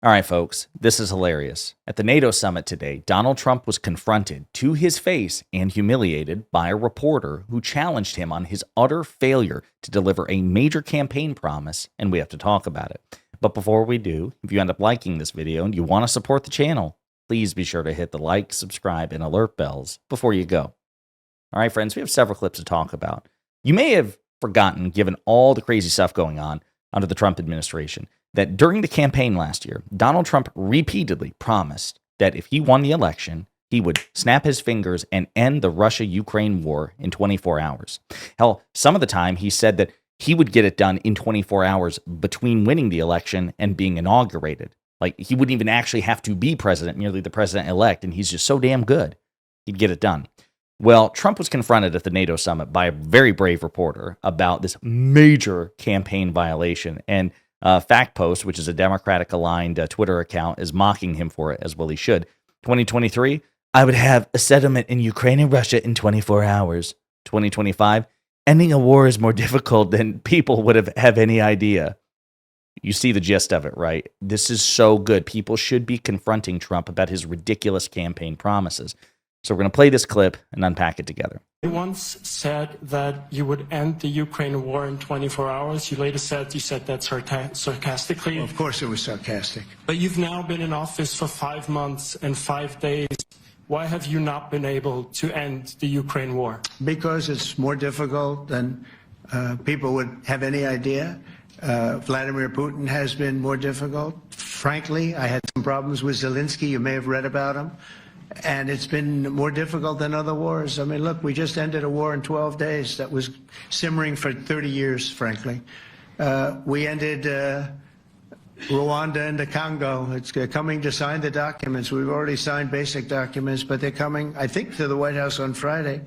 All right, folks, this is hilarious. At the NATO summit today, Donald Trump was confronted to his face and humiliated by a reporter who challenged him on his utter failure to deliver a major campaign promise, and we have to talk about it. But before we do, if you end up liking this video and you want to support the channel, please be sure to hit the like, subscribe, and alert bells before you go. All right, friends, we have several clips to talk about. You may have forgotten, given all the crazy stuff going on under the Trump administration, that during the campaign last year, Donald Trump repeatedly promised that if he won the election, he would snap his fingers and end the Russia-Ukraine war in 24 hours. Hell, some of the time he said that he would get it done in 24 hours between winning the election and being inaugurated. Like, he wouldn't even actually have to be president, merely the president-elect, and he's just so damn good, he'd get it done. Well, Trump was confronted at the NATO summit by a very brave reporter about this major campaign violation, and Fact Post, which is a Democratic-aligned Twitter account, is mocking him for it, as well he should. 2023, I would have a settlement in Ukraine and Russia in 24 hours. 2025, ending a war is more difficult than people would have any idea. You see the gist of it, right? This is so good. People should be confronting Trump about his ridiculous campaign promises. So we're going to play this clip and unpack it together. You once said that you would end the Ukraine war in 24 hours. You later said you said that sarcastically. Well, of course it was sarcastic. But you've now been in office for 5 months and 5 days. Why have you not been able to end the Ukraine war? Because it's more difficult than people would have any idea. Vladimir Putin has been more difficult. Frankly, I had some problems with Zelensky. You may have read about him. And it's been more difficult than other wars. I mean, look, we just ended a war in 12 days that was simmering for 30 years, frankly. We ended Rwanda and the Congo. It's coming to sign the documents. We've already signed basic documents, but they're coming, I think, to the White House on Friday.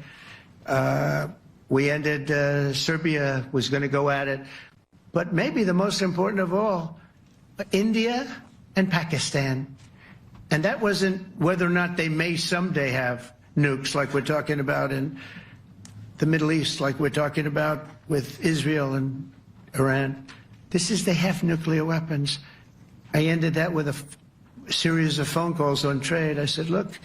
We ended Serbia was going to go at it. But maybe the most important of all, India and Pakistan. And that wasn't whether or not they may someday have nukes like we're talking about in the Middle East, like we're talking about with Israel and Iran. This is they have nuclear weapons. I ended that with a series of phone calls on trade. I said, look.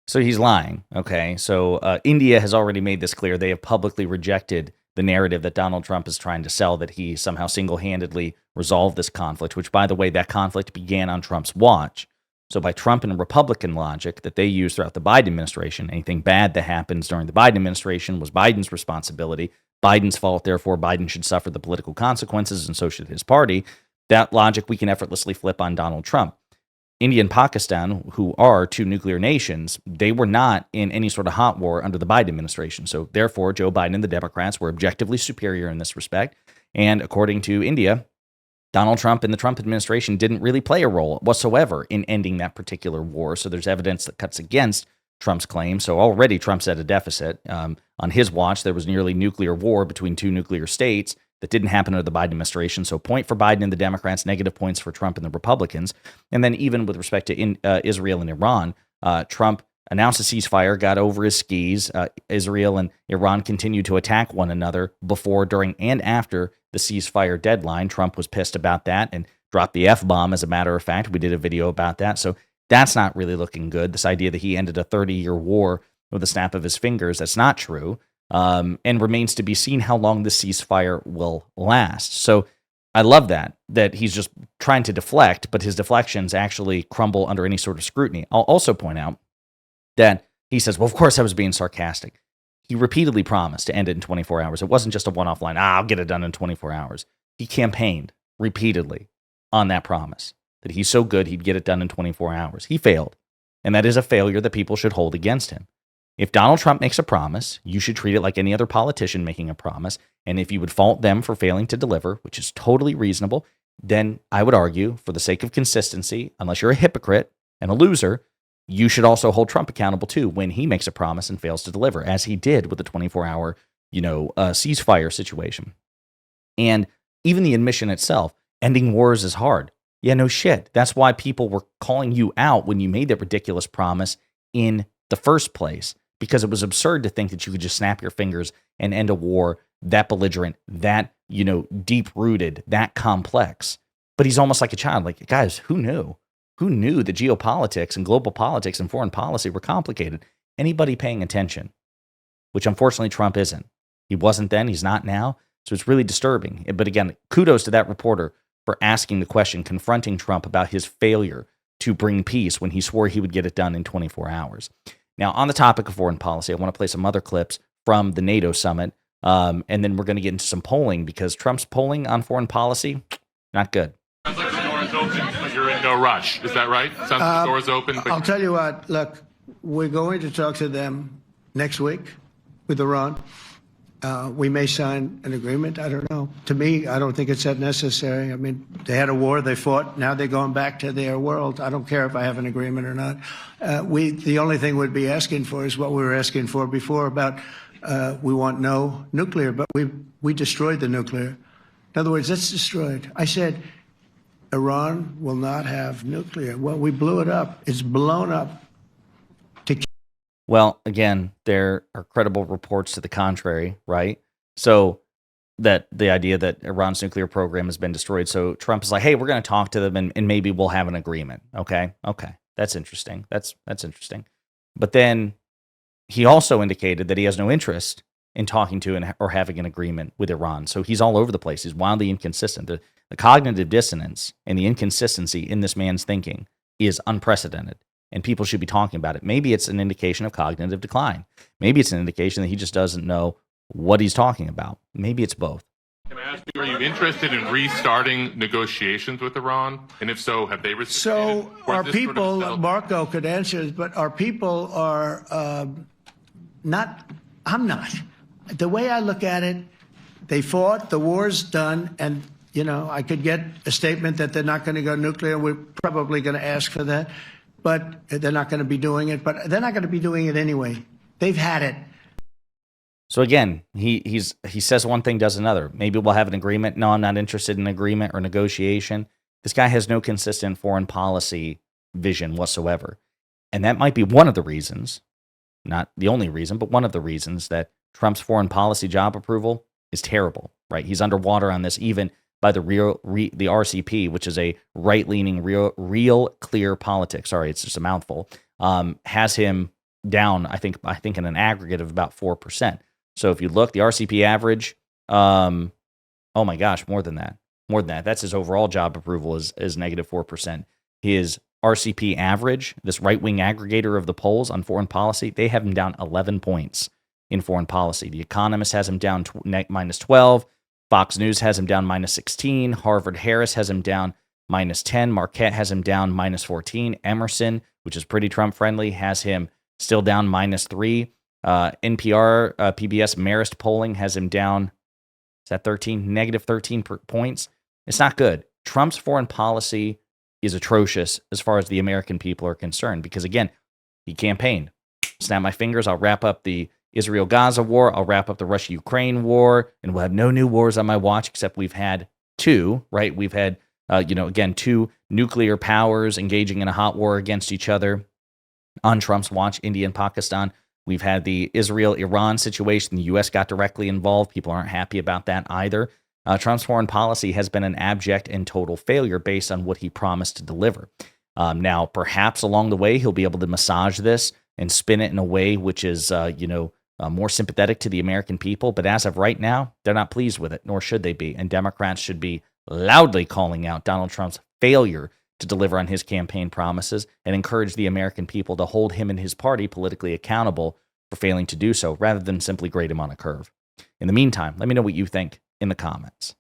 So he's lying, okay? So India has already made this clear. They have publicly rejected the narrative that Donald Trump is trying to sell, that he somehow single-handedly resolved this conflict, which, by the way, that conflict began on Trump's watch. So by Trump and Republican logic that they use throughout the Biden administration, anything bad that happens during the Biden administration was Biden's responsibility, Biden's fault, therefore Biden should suffer the political consequences, and so should his party. That logic we can effortlessly flip on Donald Trump. India and Pakistan, who are two nuclear nations, they were not in any sort of hot war under the Biden administration. So therefore, Joe Biden and the Democrats were objectively superior in this respect. And according to India, Donald Trump and the Trump administration didn't really play a role whatsoever in ending that particular war. So there's evidence that cuts against Trump's claim. So already Trump's at a deficit. On his watch, there was nearly nuclear war between two nuclear states that didn't happen under the Biden administration. So point for Biden and the Democrats, negative points for Trump and the Republicans. And then even with respect to Israel and Iran, Trump announced a ceasefire, got over his skis. Israel and Iran continued to attack one another before, during, and after the ceasefire deadline. Trump was pissed about that and dropped the F-bomb, as a matter of fact. We did a video about that. So that's not really looking good. This idea that he ended a 30-year war with a snap of his fingers, that's not true. And remains to be seen how long this ceasefire will last. So I love that he's just trying to deflect, but his deflections actually crumble under any sort of scrutiny. I'll also point out that he says, well, of course I was being sarcastic. He repeatedly promised to end it in 24 hours. It wasn't just a one-off line, I'll get it done in 24 hours. He campaigned repeatedly on that promise, that he's so good he'd get it done in 24 hours. He failed, and that is a failure that people should hold against him. If Donald Trump makes a promise, you should treat it like any other politician making a promise, and if you would fault them for failing to deliver, which is totally reasonable, then I would argue, for the sake of consistency, unless you're a hypocrite and a loser, you should also hold Trump accountable too when he makes a promise and fails to deliver, as he did with the 24-hour, ceasefire situation. And even the admission itself, ending wars is hard. Yeah, no shit. That's why people were calling you out when you made that ridiculous promise in the first place, because it was absurd to think that you could just snap your fingers and end a war that belligerent, that, deep-rooted, that complex. But he's almost like a child. Like, guys, who knew? Who knew that geopolitics and global politics and foreign policy were complicated? Anybody paying attention, which unfortunately Trump isn't. He wasn't then, he's not now. So it's really disturbing. But again, kudos to that reporter for asking the question, confronting Trump about his failure to bring peace when he swore he would get it done in 24 hours. Now, on the topic of foreign policy, I want to play some other clips from the NATO summit, and then we're going to get into some polling because Trump's polling on foreign policy, not good. Sounds like the door is open, but you're in no rush. Is that right? Sounds like the door is open. But I'll tell you what, look, we're going to talk to them next week with Iran. We may sign an agreement. I don't know. To me, I don't think it's that necessary. I mean, they had a war, they fought. Now they're going back to their world. I don't care if I have an agreement or not. The only thing we'd be asking for is what we were asking for before about we want no nuclear, but we destroyed the nuclear. In other words, it's destroyed. I said Iran will not have nuclear. Well, we blew it up. It's blown up. Well, again, there are credible reports to the contrary, right? So that the idea that Iran's nuclear program has been destroyed. So Trump is like, hey, we're going to talk to them and maybe we'll have an agreement. Okay. That's interesting. That's interesting. But then he also indicated that he has no interest in talking to or having an agreement with Iran. So he's all over the place. He's wildly inconsistent. The cognitive dissonance and the inconsistency in this man's thinking is unprecedented. And people should be talking about it. Maybe it's an indication of cognitive decline. Maybe it's an indication that he just doesn't know what he's talking about. Maybe it's both. can I ask you, are you interested in restarting negotiations with Iran? And if so, have they reciprocated? So Or is our this sort of people, settled? Marco could answer this, but our people are not, I'm not. The way I look at it, they fought, the war's done, and, you know, I could get a statement that they're not going to go nuclear. We're probably going to ask for that, but they're not going to be doing it. But they're not going to be doing it anyway. They've had it. So again, he says one thing, does another. Maybe we'll have an agreement. No, I'm not interested in agreement or negotiation. This guy has no consistent foreign policy vision whatsoever. And that might be one of the reasons, not the only reason, but one of the reasons that Trump's foreign policy job approval is terrible, right? He's underwater on this even by the the RCP, which is a right-leaning real clear politics. Sorry, it's just a mouthful. Has him down, I think in an aggregate of about 4%. So if you look, the RCP average, oh my gosh, more than that. That's his overall job approval is negative 4%. His RCP average, this right-wing aggregator of the polls on foreign policy, they have him down 11 points in foreign policy. The Economist has him down minus 12. Fox News has him down minus 16. Harvard Harris has him down minus 10. Marquette has him down minus 14. Emerson, which is pretty Trump-friendly, has him still down minus 3. NPR, PBS Marist polling has him down, is that 13? Negative 13 points. It's not good. Trump's foreign policy is atrocious as far as the American people are concerned because, again, he campaigned. Snap my fingers, I'll wrap up the Israel-Gaza war, I'll wrap up the Russia-Ukraine war, and we'll have no new wars on my watch except we've had two, right? We've had, again, two nuclear powers engaging in a hot war against each other on Trump's watch, India and Pakistan. We've had the Israel-Iran situation. The U.S. got directly involved. People aren't happy about that either. Trump's foreign policy has been an abject and total failure based on what he promised to deliver. Now, perhaps along the way, he'll be able to massage this and spin it in a way which is, more sympathetic to the American people. But as of right now, they're not pleased with it, nor should they be. And Democrats should be loudly calling out Donald Trump's failure to deliver on his campaign promises and encourage the American people to hold him and his party politically accountable for failing to do so, rather than simply grade him on a curve. In the meantime, let me know what you think in the comments.